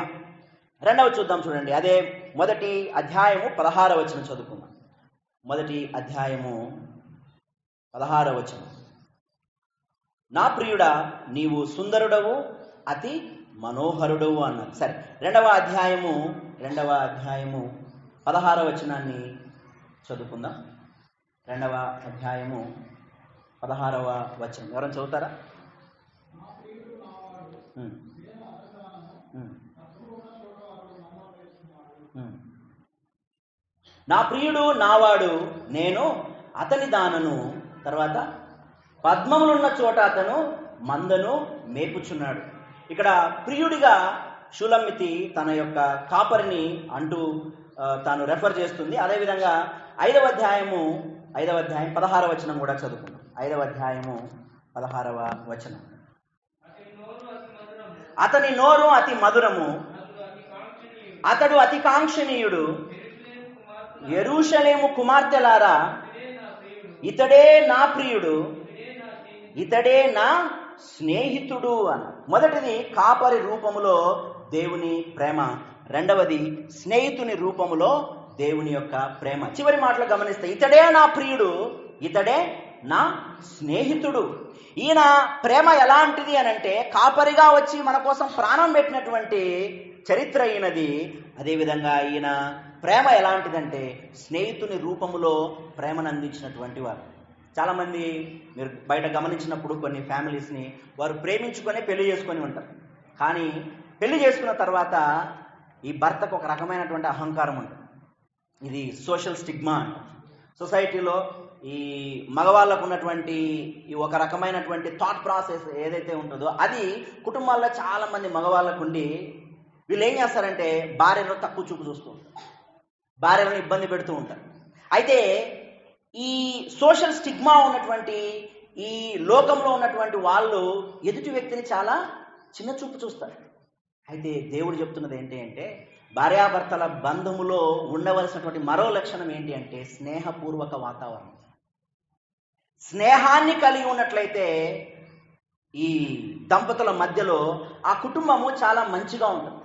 రెండవ చూద్దాం, చూడండి. అదే మొదటి అధ్యాయము 16వ వచనం చదువుకుందాం. మొదటి అధ్యాయము 16వ వచనం. నా ప్రియుడా, నీవు సుందరుడవు, అతి మనోహరుడవు అన్నారు. సరే, రెండవ అధ్యాయము 16వ వచనాన్ని చదువుకుందాం. 2వ అధ్యాయము 16వ వచనం ఎవరైనా చదువుతారా? నా ప్రియుడు నావాడు, నేను అతని దానను. తర్వాత పద్మములున్న చోట అతను మందను మేపుచున్నాడు. ఇక్కడ ప్రియుడిగా షూలమ్మితి తన యొక్క కాపరిని అంటూ తాను రెఫర్ చేస్తుంది. అదేవిధంగా 5వ అధ్యాయం 16వ వచనం కూడా చదువుకున్నాం. 5వ అధ్యాయము 16వ వచనం. అతని నోరు అతి మధురము, అతడు అతి కాంక్షణీయుడు. యెరూషలేము కుమార్తెలారా, ఇతడే నా ప్రియుడు, ఇతడే నా స్నేహితుడు అన్న. మొదటిది కాపరి రూపములో దేవుని ప్రేమ, రెండవది స్నేహితుని రూపములో దేవుని యొక్క ప్రేమ. చివరి మాటలు గమనిస్తే ఇతడే నా ప్రియుడు, ఇతడే నా స్నేహితుడు. ఈయన ప్రేమ ఎలాంటిది అని అంటే కాపరిగా వచ్చి మన కోసం ప్రాణం పెట్టినటువంటి చరిత్ర ఈయనది. అదేవిధంగా ఈయన ప్రేమ ఎలాంటిదంటే స్నేహితుని రూపములో ప్రేమను అందించినటువంటి వారు. చాలామంది మీరు బయట గమనించినప్పుడు కొన్ని ఫ్యామిలీస్ని వారు ప్రేమించుకొని పెళ్లి చేసుకొని ఉంటారు. కానీ పెళ్లి చేసుకున్న తర్వాత ఈ భర్తకు ఒక రకమైనటువంటి అహంకారం ఉంటుంది. ఇది సోషల్ స్టిగ్మా అంటారు. సొసైటీలో ఈ మగవాళ్ళకు ఉన్నటువంటి ఈ ఒక రకమైనటువంటి థాట్ ప్రాసెస్ ఏదైతే ఉంటుందో అది కుటుంబాల్లో చాలా మంది మగవాళ్ళకు ఉండి వీళ్ళు ఏం చేస్తారంటే భార్యను తక్కువ చూపు చూస్తూ ఉంటారు, భార్యలను ఇబ్బంది పెడుతూ ఉంటారు. అయితే ఈ సోషల్ స్టిగ్మా ఉన్నటువంటి ఈ లోకంలో ఉన్నటువంటి వాళ్ళు ఎదుటి వ్యక్తిని చాలా చిన్న చూపు చూస్తారు. అయితే దేవుడు చెప్తున్నది ఏంటి అంటే భార్యాభర్తల బంధములో ఉండవలసినటువంటి మరో లక్షణం ఏంటి అంటే స్నేహపూర్వక వాతావరణం. స్నేహాన్ని కలిగి ఉన్నట్లయితే ఈ దంపతుల మధ్యలో ఆ కుటుంబము చాలా మంచిగా ఉంటుంది,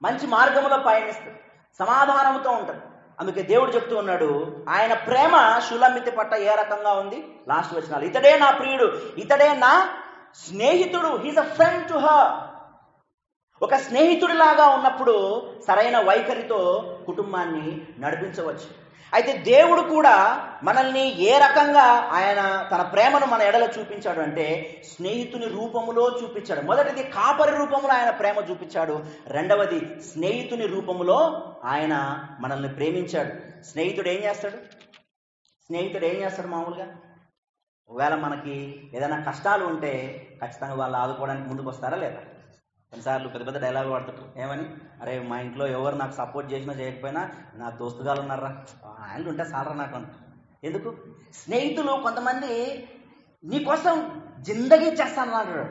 మంచి మార్గంలో పయనిస్తుంది, సమాధానంతో ఉంటుంది. అందుకే దేవుడు చెప్తూ ఉన్నాడు ఆయన ప్రేమ షూలమ్మితి పట్ల ఏ రకంగా ఉంది. లాస్ట్ వచనాలు, ఇతడే నా ప్రియుడు, ఇతడే నా స్నేహితుడు. He's a friend to her. ఒక స్నేహితుడిలాగా ఉన్నప్పుడు సరైన వైఖరితో కుటుంబాన్ని నడిపించవచ్చు. అయితే దేవుడు కూడా మనల్ని ఏ రకంగా ఆయన తన ప్రేమను మన ఎడల చూపించాడు అంటే స్నేహితుని రూపములో చూపించాడు. మొదటిది కాపరి రూపంలో ఆయన ప్రేమ చూపించాడు, రెండవది స్నేహితుని రూపములో ఆయన మనల్ని ప్రేమించాడు. స్నేహితుడు ఏం చేస్తాడు మామూలుగా? ఒకవేళ మనకి ఏదైనా కష్టాలు ఉంటే ఖచ్చితంగా వాళ్ళు ఆదుకోవడానికి ముందుకు వస్తారా లేదా? కొన్నిసార్లు పెద్ద పెద్ద డైలాగులు వాడుతుంటారు. ఏమని, అరే మా ఇంట్లో ఎవరు నాకు సపోర్ట్ చేసినా చేయకపోయినా నా దోస్తుగాలు ఉన్నారా, ఆయన ఉంటే సాలరా నాకు అంట. ఎందుకు? స్నేహితులు కొంతమంది నీకోసం జిందగీ చేస్తాను అంటాడు.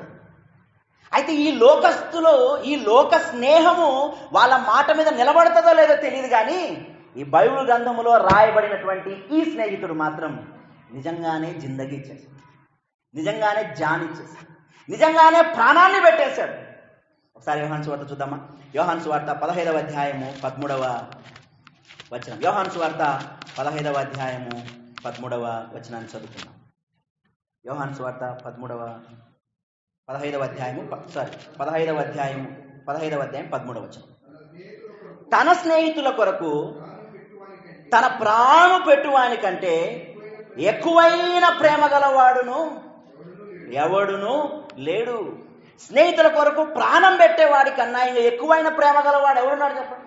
అయితే ఈ లోకస్తులు ఈ లోక స్నేహము వాళ్ళ మాట మీద నిలబడుతుందో లేదో తెలియదు, కానీ ఈ బైబిల్ గ్రంథములో రాయబడినటువంటి ఈ స్నేహితుడు మాత్రం నిజంగానే జిందగీ ఇచ్చేసాడు, నిజంగానే జానిచ్చేసాడు, నిజంగానే ప్రాణాన్ని పెట్టేశాడు. ఒకసారి యోహాను సువార్త చూద్దామా? యోహాను సువార్త 15వ అధ్యాయము 13వ వచనం. యోహాను సువార్త 15వ అధ్యాయము 13వ వచనాన్ని చదువుకుందాం. యోహాను సువార్త 15వ అధ్యాయం 13వ వచనం. తన స్నేహితుల కొరకు తన ప్రాణం పెట్టువాని కంటే ఎక్కువైన ప్రేమ గలవాడును ఎవడును లేడు. స్నేహితుల కొరకు ప్రాణం పెట్టేవాడి కన్నా ఇంకా ఎక్కువైన ప్రేమ గలవాడు ఎవడున్నాడు చెప్పండి?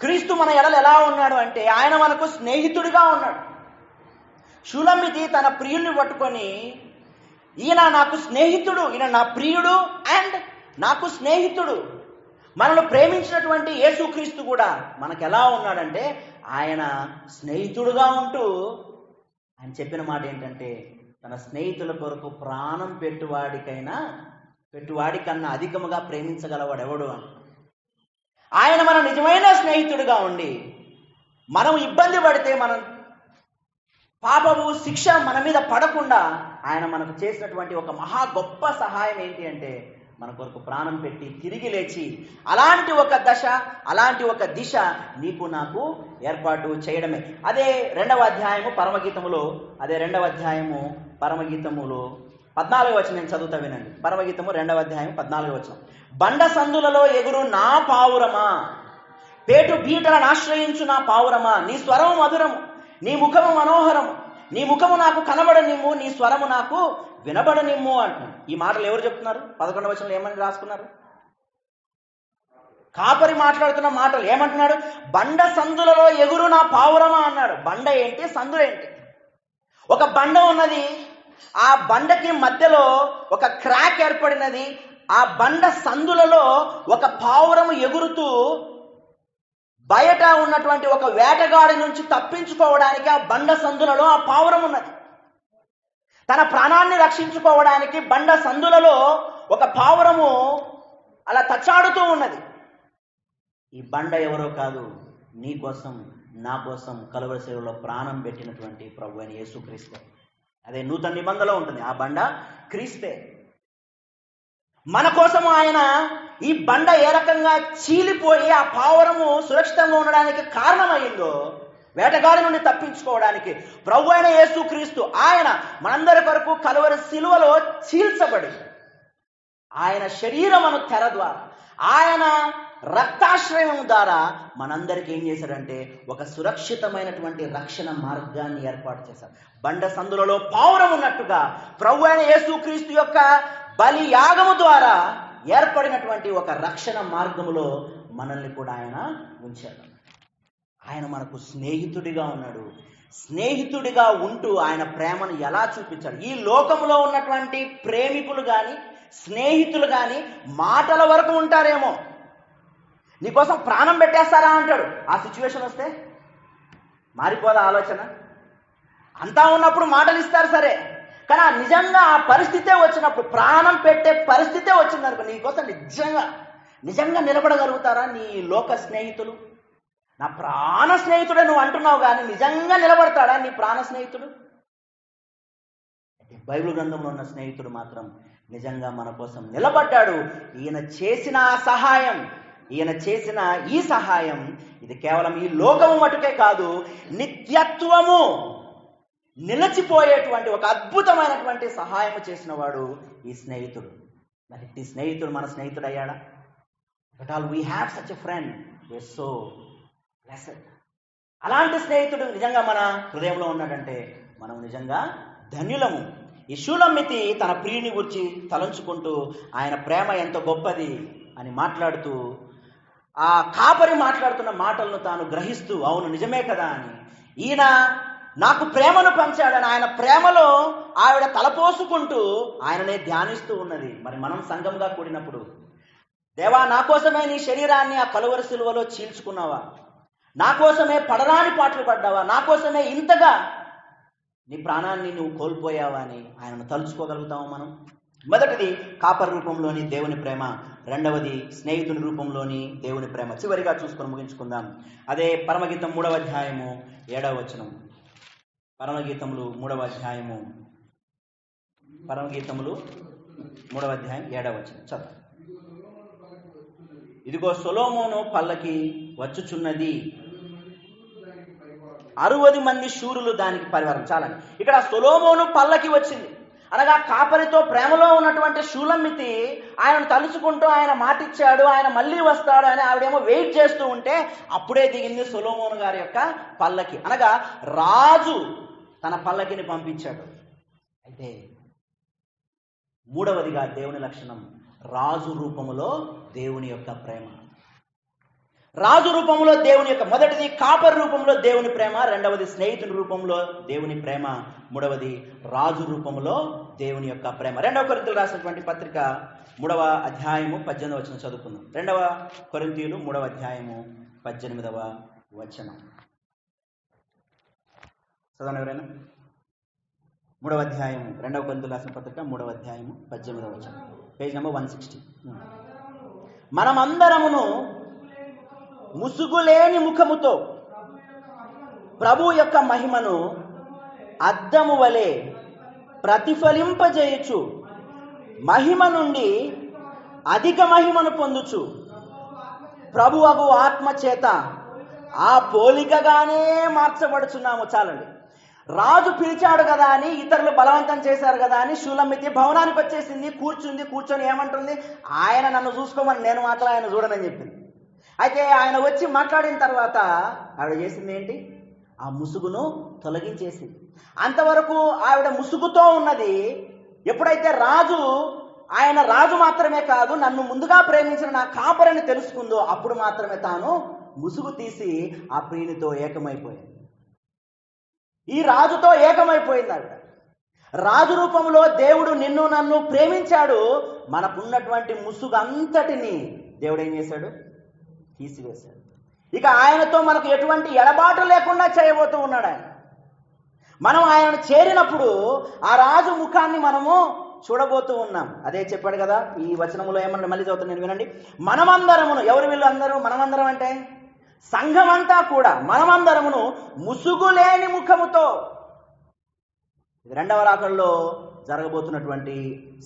క్రీస్తు మన ఎడల ఎలా ఉన్నాడు అంటే ఆయన మనకు స్నేహితుడిగా ఉన్నాడు. షూలమ్మితి తన ప్రియుడిని పట్టుకొని, ఈయన నాకు స్నేహితుడు, ఈయన నా ప్రియుడు అండ్ నాకు స్నేహితుడు. మనల్ని ప్రేమించినటువంటి యేసుక్రీస్తు కూడా మనకు ఎలా ఉన్నాడంటే ఆయన స్నేహితుడుగా ఉంటూ ఆయన చెప్పిన మాట ఏంటంటే, తన స్నేహితుల కొరకు ప్రాణం పెట్టువాడికన్నా అధికముగా ప్రేమించగలవాడు ఎవడు అని. ఆయన మన నిజమైన స్నేహితుడిగా ఉండి మనం ఇబ్బంది పడితే, మనం పాపము శిక్ష మన మీద పడకుండా ఆయన మనకు చేసినటువంటి ఒక మహా గొప్ప సహాయం ఏంటి అంటే మన కొరకు ప్రాణం పెట్టి తిరిగి లేచి అలాంటి ఒక దశ, అలాంటి ఒక దిశ నీకు నాకు ఏర్పాటు చేయడమే. అదే 2వ అధ్యాయము పరమగీతములో, 14వ వచనం నేను చదువుతా వినండి. పరమగీతము 2వ అధ్యాయం 14వ వచనం. బండ సందులలో ఎగురు నా పావురమా, పేటు బీటలను ఆశ్రయించు నా పావురమా, నీ స్వరము మధురము, నీ ముఖము మనోహరము, నీ ముఖము నాకు కనబడనిమ్ము, నీ స్వరము నాకు వినబడనిమ్ము అంటున్నాడు. ఈ మాటలు ఎవరు చెప్తున్నారు? 11వ వచనంలో ఏమని రాసుకున్నారు? కాపరి మాట్లాడుతున్న మాటలు. ఏమంటున్నాడు? బండ సందులలో ఎగురు నా పావురమా అన్నాడు. బండ ఏంటి, సందులేంటి? ఒక బండ ఉన్నది, ఆ బండకి మధ్యలో ఒక క్రాక్ ఏర్పడినది. ఆ బండ సందులలో ఒక పావురము ఎగురుతూ బయట ఉన్నటువంటి ఒక వేటగాడి నుంచి తప్పించుకోవడానికి ఆ బండ సందులలో ఆ పావురం ఉన్నది. తన ప్రాణాన్ని రక్షించుకోవడానికి బండ సందులలో ఒక పావురము అలా తచ్చాడుతూ ఉన్నది. ఈ బండ ఎవరో కాదు, నీ కోసం నా కోసం కలువరి శిలువలో ప్రాణం పెట్టినటువంటి ప్రభు అయిన యేసుక్రీస్తే. అదే నూతన నిబంధనలో ఉంటుంది, ఆ బండ క్రీస్తే. మన కోసం ఆయన ఈ బండ ఏ రకంగా చీలిపోయి ఆ పావురము సురక్షితంగా ఉండడానికి కారణమైందో, వేటగాడి నుండి తప్పించుకోవడానికి ప్రభు అయిన యేసుక్రీస్తు ఆయన మనందరి కొరకు కలువరి శిలువలో చీల్చబడి ఆయన శరీరమును తెర ద్వారా, ఆయన రక్తాశ్రయం ద్వారా మనందరికీ ఏం చేశాడంటే ఒక సురక్షితమైనటువంటి రక్షణ మార్గాన్ని ఏర్పాటు చేశారు. బండ సందులలో పావురం ఉన్నట్టుగా ప్రభు అయిన యేసుక్రీస్తు యొక్క బలి యాగము ద్వారా ఏర్పడినటువంటి ఒక రక్షణ మార్గములో మనల్ని కూడా ఆయన ఉంచాడు. ఆయన మనకు స్నేహితుడిగా ఉన్నాడు. స్నేహితుడిగా ఉంటూ ఆయన ప్రేమను ఎలా చూపించాడు? ఈ లోకంలో ఉన్నటువంటి ప్రేమికులు కానీ స్నేహితులు కానీ మాటల వరకు ఉంటారేమో, నీకోసం ప్రాణం పెట్టేస్తారా అంటాడు. ఆ సిచ్యువేషన్ వస్తే మారిపోదా ఆలోచన? అంతా ఉన్నప్పుడు మాటలు ఇస్తారు సరే, కానీ నిజంగా ఆ పరిస్థితే వచ్చినప్పుడు, ప్రాణం పెట్టే పరిస్థితే వచ్చిందనుకో, నీకోసం నిజంగా నిలబడగలుగుతారా నీ లోక స్నేహితులు? నా ప్రాణ స్నేహితుడే నువ్వు అంటున్నావు, కానీ నిజంగా నిలబడతాడా నీ ప్రాణ స్నేహితుడు? బైబిల్ గ్రంథంలో ఉన్న స్నేహితుడు మాత్రం నిజంగా మన కోసం నిలబడ్డాడు. ఈయన చేసిన సహాయం, ఈయన చేసిన ఈ సహాయం ఇది కేవలం ఈ లోకము మటుకే కాదు, నిత్యత్వము నిలిచిపోయేటువంటి ఒక అద్భుతమైనటువంటి సహాయం చేసిన వాడు ఈ స్నేహితుడు. మరి ఈ స్నేహితుడు మన స్నేహితుడు అయ్యాడా? But all we have such a friend, we're so blessed. అలాంటి స్నేహితుడు నిజంగా మన హృదయంలో ఉన్నాడంటే మనం నిజంగా ధన్యులము. ఈ షూలమ్మితి తన ప్రియుని గురించి తలంచుకుంటూ ఆయన ప్రేమ ఎంత గొప్పది అని మాట్లాడుతూ, ఆ కాపరి మాట్లాడుతున్న మాటలను తాను గ్రహిస్తూ, అవును నిజమే కదా అని, ఈయన నాకు ప్రేమను పంచాడని ఆయన ప్రేమలో ఆవిడ తలపోసుకుంటూ ఆయననే ధ్యానిస్తూ ఉన్నది. మరి మనం సంఘంగా కూడినప్పుడు, దేవా నా కోసమే నీ శరీరాన్ని ఆ కలువరి శిలువలో చీల్చుకున్నావా, నా కోసమే పడరాని పాటలు పడ్డావా, నా కోసమే ఇంతగా నీ ప్రాణాన్ని నువ్వు కోల్పోయావా అని ఆయనను తలుచుకోగలుగుతాము మనం. మొదటిది కాపరి రూపంలోని దేవుని ప్రేమ, రెండవది స్నేహితుని రూపంలోని దేవుని ప్రేమ. చివరిగా చూసుకొని ముగించుకుందాం. అదే పరమగీతం 3వ అధ్యాయము 7వ వచనం. పరమగీతములు 3వ అధ్యాయము 7వ వచనం చదువు. ఇదిగో సొలొమోను పల్లకి వచ్చుచున్నది, 60 మంది శూరులు దానికి పరివారం. చాలండి, ఇక్కడ సొలొమోను పల్లకి వచ్చింది అనగా కాపరితో ప్రేమలో ఉన్నటువంటి షూలమ్మితి ఆయనను తలుచుకుంటూ ఆయన మాటిచ్చాడు, ఆయన మళ్ళీ వస్తాడు అని ఆవిడేమో వెయిట్ చేస్తూ ఉంటే అప్పుడే దిగింది సొలొమోను గారి యొక్క పల్లకి. అనగా రాజు తన పల్లకిని పంపించాడు. అయితే మూడవదిగా దేవుని లక్షణం రాజు రూపములో దేవుని యొక్క ప్రేమ. రాజు రూపంలో దేవుని యొక్క, మొదటిది కాపరి రూపంలో దేవుని ప్రేమ, రెండవది స్నేహితుని రూపంలో దేవుని ప్రేమ, మూడవది రాజు రూపంలో దేవుని యొక్క ప్రేమ. 2వ కొరింథీయులు రాసినటువంటి పత్రిక 3వ అధ్యాయము 18వ వచనం చదువుకుందాం. 2వ కొరింథీయులు 3వ అధ్యాయము 18వ వచనం చదవండి ఎవరైనా. 3వ అధ్యాయము 2వ కొరింథీయులు రాసిన పత్రిక 3వ అధ్యాయము 18వ వచనం, పేజ్ నెంబర్ 160. మనమందరమును ముసుగులేని ముఖముతో ప్రభు యొక్క మహిమను అద్దము వలె ప్రతిఫలింపజేయుచు మహిమ నుండి అధిక మహిమను పొందుచు ప్రభువగు ఆత్మ చేత ఆ పోలికగానే మార్చబడుచున్నాము. చాలండి. రాజు పిలిచాడు కదా అని, ఇతరులు బలవంతం చేశారు కదా అని షూలమ్మితి భవనానికి వచ్చేసింది, కూర్చొని ఏమంటుంది, ఆయన నన్ను చూసుకోమని, నేను మాత్రం ఆయన చూడనని చెప్పింది. అయితే ఆయన వచ్చి మాట్లాడిన తర్వాత ఆవిడ చేసింది ఏంటి, ఆ ముసుగును తొలగించేసింది. అంతవరకు ఆవిడ ముసుగుతో ఉన్నది. ఎప్పుడైతే ఆయన రాజు మాత్రమే కాదు, నన్ను ముందుగా ప్రేమించిన నా కాపరిని తెలుసుకుందో, అప్పుడు మాత్రమే తాను ముసుగు తీసి ఆ ప్రియునితో ఏకమైపోయింది. ఈ రాజుతో ఏకమైపోయింది ఆవిడ. రాజు రూపంలో దేవుడు నిన్ను నన్ను ప్రేమించాడు. మనకున్నటువంటి ముసుగు అంతటిని దేవుడు ఏం చేశాడు, తీసివేశాడు. ఇక ఆయనతో మనకు ఎటువంటి ఎడబాటు లేకుండా చేయబోతూ ఉన్నాడు ఆయన. మనం ఆయనను చేరినప్పుడు ఆ రాజు ముఖాన్ని మనము చూడబోతూ ఉన్నాం. అదే చెప్పాడు కదా ఈ వచనంలో, ఏమన్నా మళ్ళీ చదువుతాను నేను, వినండి. మనమందరమును, ఎవరు వీళ్ళు అందరూ? మనమందరం అంటే సంఘమంతా కూడా, మనమందరమును ముసుగులేని ముఖముతో, ఇది 2వ రాకడలో జరగబోతున్నటువంటి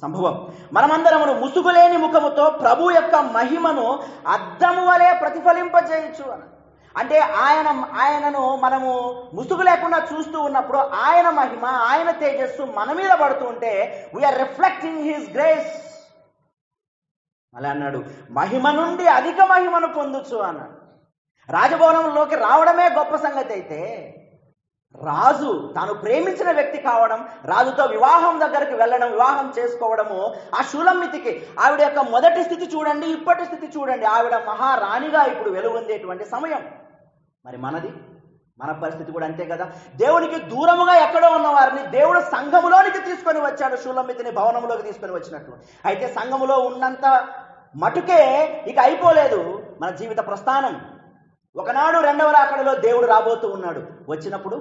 సంభవం. మనమందరమును ముసుగులేని ముఖముతో ప్రభు యొక్క మహిమను అద్దము వలె ప్రతిఫలింపజేయచ్చు అని. అంటే ఆయనను మనము ముసుగు లేకుండా చూస్తూ ఉన్నప్పుడు ఆయన మహిమ, ఆయన తేజస్సు మన మీద పడుతూ ఉంటే వీఆర్ రిఫ్లెక్టింగ్ హిస్ గ్రేస్. అలా అన్నాడు, మహిమ నుండి అధిక మహిమను పొందొచ్చు అన్నాడు. రాజభవనంలోకి రావడమే గొప్ప సంగతి అయితే, రాజు తాను ప్రేమించిన వ్యక్తి కావడం, రాజుతో వివాహం దగ్గరికి వెళ్ళడం, వివాహం చేసుకోవడము, ఆ షూలమ్మితికి ఆవిడ యొక్క మొదటి స్థితి చూడండి, ఇప్పటి స్థితి చూడండి. ఆవిడ మహారాణిగా ఇప్పుడు వెలుగొందేటువంటి సమయం. మరి మన పరిస్థితి కూడా అంతే కదా. దేవునికి దూరముగా ఎక్కడో ఉన్న వారిని దేవుడు సంఘములోనికి తీసుకొని వచ్చాడు, షూలమ్మితిని భవనంలోకి తీసుకొని వచ్చినట్లు. అయితే సంఘములో ఉన్నంత మటుకే ఇక అయిపోలేదు మన జీవిత ప్రస్థానం. ఒకనాడు 2వ రాకడలో దేవుడు రాబోతూ ఉన్నాడు. వచ్చినప్పుడు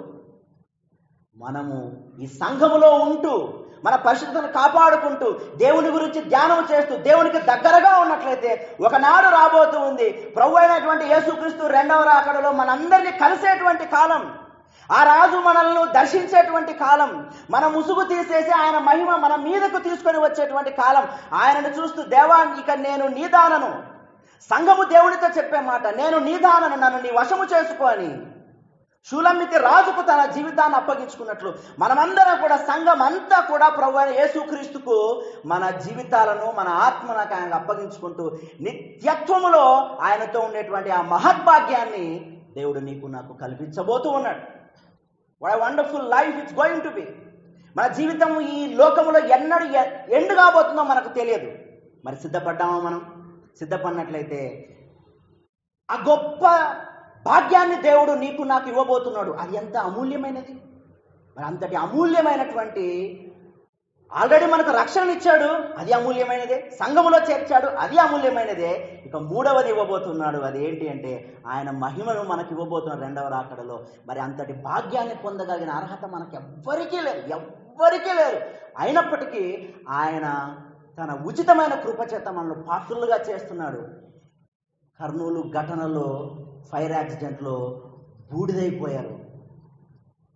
మనము ఈ సంఘములో ఉంటూ, మన పరిశుద్ధతను కాపాడుకుంటూ, దేవుని గురించి ధ్యానం చేస్తూ, దేవునికి దగ్గరగా ఉన్నట్లయితే ఒకనాడు రాబోతూ ఉంది ప్రభు అయినటువంటి యేసుక్రీస్తు 2వ రాకడలో మనందరినీ కలిసేటువంటి కాలం. ఆ రాజు మనల్ని దర్శించేటువంటి కాలం. మన ముసుగు తీసేసి ఆయన మహిమ మన మీదకు తీసుకొని వచ్చేటువంటి కాలం. ఆయనను చూస్తూ, దేవా ఇక నేను నీదానను. సంఘము దేవునితో చెప్పే మాట, నేను నీదానను, నన్ను నీ వశము చేసుకో అని షూలమ్మితి రాజుకు తన జీవితాన్ని అప్పగించుకున్నట్లు మనమందరం కూడా, సంఘం అంతా కూడా ప్రభు అయిన యేసుక్రీస్తుకు మన జీవితాలను, మన ఆత్మను ఆయనకు అప్పగించుకుంటూ నిత్యత్వములో ఆయనతో ఉండేటువంటి ఆ మహద్భాగ్యాన్ని దేవుడు నీకు నాకు కల్పించబోతూ ఉన్నాడు. What a wonderful life it's going to be. మన జీవితం ఈ లోకములో ఎన్నడూ ఎండ్ కాబోతుందో మనకు తెలియదు. మరి సిద్ధపడ్డామా? మనం సిద్ధపడినట్లయితే ఆ గొప్ప భాగ్యాన్ని దేవుడు నీకు నాకు ఇవ్వబోతున్నాడు. అది ఎంత అమూల్యమైనది. మరి అంతటి అమూల్యమైనటువంటి, ఆల్రెడీ మనకు రక్షణ ఇచ్చాడు, అది అమూల్యమైనదే. సంఘములో చేర్చాడు, అది అమూల్యమైనదే. ఇక 3వది ఇవ్వబోతున్నాడు. అది ఏంటి అంటే ఆయన మహిమను మనకి ఇవ్వబోతున్నాడు 2వ రాకడలో. మరి అంతటి భాగ్యాన్ని పొందగలిగిన అర్హత మనకు ఎవ్వరికీ లేదు. అయినప్పటికీ ఆయన తన ఉచితమైన కృపచేత మనల్ని పాత్రులుగా చేస్తున్నాడు. కర్నూలు ఘటనలో, ఫైర్ యాక్సిడెంట్లో బూడిదైపోయారు.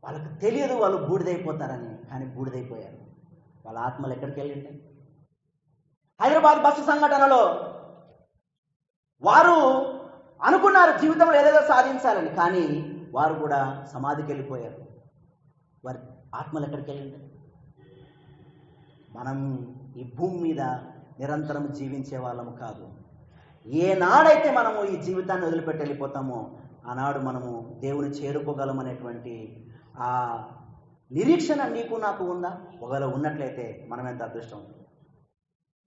వాళ్ళకి తెలియదు వాళ్ళు బూడిదైపోతారని, కానీ బూడిదైపోయారు. వాళ్ళ ఆత్మలు ఎక్కడికి వెళ్ళింటాయి? హైదరాబాద్ బస్సు సంఘటనలో వారు అనుకున్నారు జీవితంలో ఏదేదో సాధించాలని, కానీ వారు కూడా సమాధికి వెళ్ళిపోయారు. వారి ఆత్మలు ఎక్కడికి వెళ్ళింటాయి? మనం ఈ భూమి మీద నిరంతరం జీవించే వాళ్ళము కాదు. ఏనాడైతే మనము ఈ జీవితాన్ని వదిలిపెట్టి వెళ్ళిపోతామో ఆనాడు మనము దేవుని చేరుకోగలమనేటువంటి ఆ నిరీక్షణ నీకు నాకు ఉందా? ఒకవేళ ఉన్నట్లయితే మనం ఎంత అదృష్టం.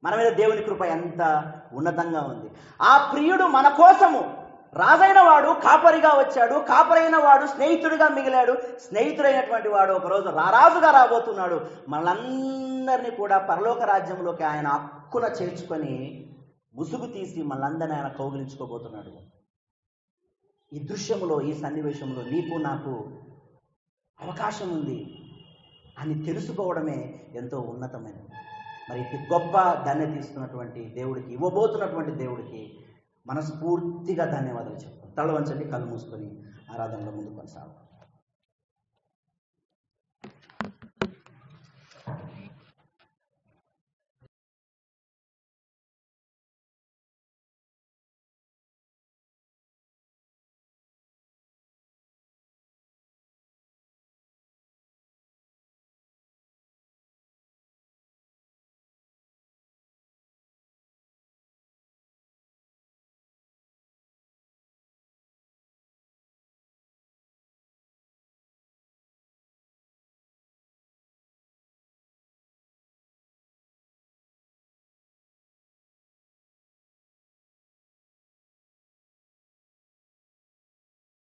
మన మీద దేవుని కృప ఎంత ఉన్నతంగా ఉంది. ఆ ప్రియుడు మన కోసము రాజైన వాడు కాపరిగా వచ్చాడు, కాపరైన వాడు స్నేహితుడిగా మిగిలాడు, స్నేహితుడైనటువంటి వాడు ఒకరోజు రారాజుగా రాబోతున్నాడు. మనందరినీ కూడా పరలోక రాజ్యంలోకి ఆయన హక్కున చేర్చుకొని ముసుగు తీసి మనందరినీ ఆయన కౌగిలించుకోబోతున్నాడు. ఈ దృశ్యములో, ఈ సన్నివేశంలో నీకు నాకు అవకాశం ఉంది అని తెలుసుకోవడమే ఎంతో ఉన్నతమైనది. మరి ఇటు గొప్ప ధన్యత ఇస్తున్నటువంటి దేవుడికి, ఇవ్వబోతున్నటువంటి దేవుడికి మనస్ఫూర్తిగా ధన్యవాదాలు చెప్తాం. తల వంచండి, కళ్ళు మూసుకొని ఆరాధనలో ముందు కొనసాగుతాం.